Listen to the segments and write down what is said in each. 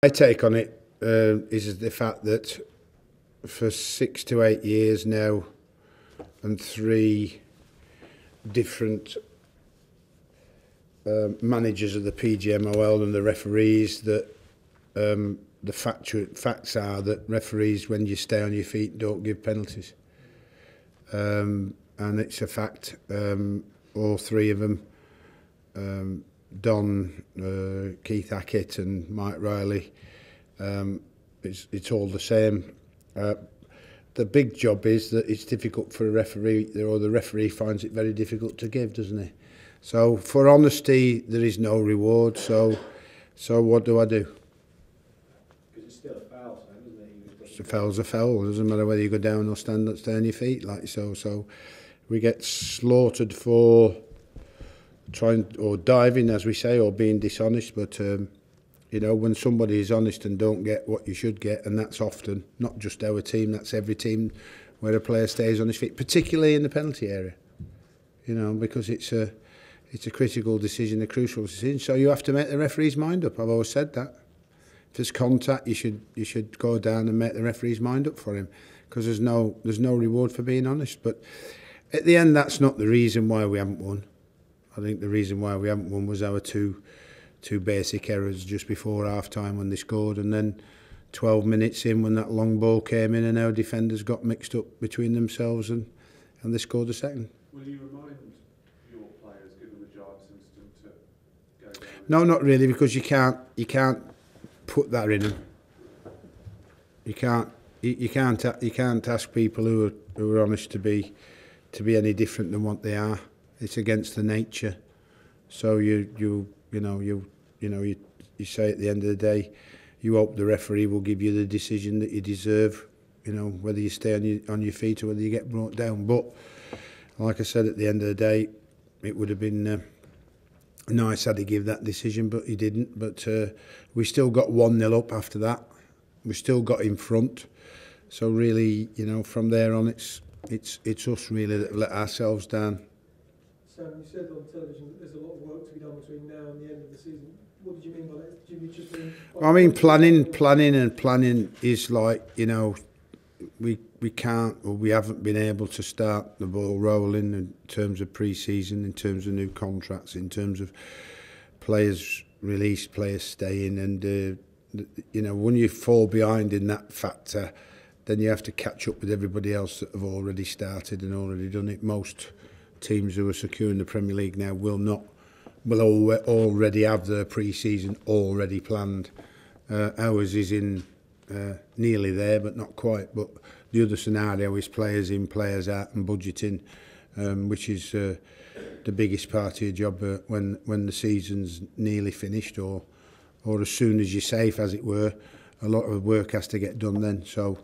My take on it is the fact that for 6 to 8 years now, and 3 different managers of the PGMOL and the referees, that the facts are that referees, when you stay on your feet, don't give penalties. And it's a fact. All 3 of them, Don, Keith Hackett and Mike Riley, it's all the same. The big job is that it's difficult for a referee, or the referee finds it very difficult to give, doesn't he? So for honesty, there is no reward. So what do I do? Because it's still a foul, isn't it? A foul's a foul. It doesn't matter whether you go down or stay on your feet, like so. So we get slaughtered for trying or diving, as we say, or being dishonest. But you know, when somebody is honest and don't get what you should get, and that's often not just our team, that's every team where a player stays on his feet, particularly in the penalty area. You know, because it's a critical decision, a crucial decision. So you have to make the referee's mind up. I've always said that. If there's contact, you should go down and make the referee's mind up for him, because there's no reward for being honest. But at the end, that's not the reason why we haven't won. I think the reason why we haven't won was our two basic errors just before half-time when they scored, and then 12 minutes in when that long ball came in and our defenders got mixed up between themselves and they scored the second. Will you remind your players, given the Giants incident, to go down? No, not really, because you can't put that in them. You can't ask people who are honest to be any different than what they are. It's against the nature. So you say at the end of the day, you hope the referee will give you the decision that you deserve. You know, whether you stay on your feet or whether you get brought down. But like I said, at the end of the day, it would have been nice had he give that decision, but he didn't. But we still got 1-0 up after that. We still got in front. So really, you know, from there on, it's us really that let ourselves down. Sam, you said on television that there's a lot of work to be done between now and the end of the season. What did you mean by that? Did you just mean? I mean, planning is like, you know, we can't, or we haven't been able to start the ball rolling in terms of pre-season, in terms of new contracts, in terms of players released, players staying, and you know, when you fall behind in that factor, then you have to catch up with everybody else that have already started and already done it. Most teams who are securing the Premier League now will already have their pre-season already planned. Ours is in nearly there, but not quite. But the other scenario is players in, players out, and budgeting, which is the biggest part of your job when the season's nearly finished, or as soon as you're safe, as it were. A lot of work has to get done then. So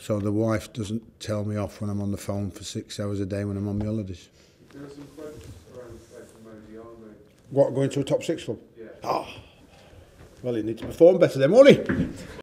the wife doesn't tell me off when I'm on the phone for 6 hours a day when I'm on my holidays. There are some quotes around the place from Mohamed Diame. What, going to a top 6 club? Yeah. Oh, well, he needs to perform better then, won't he?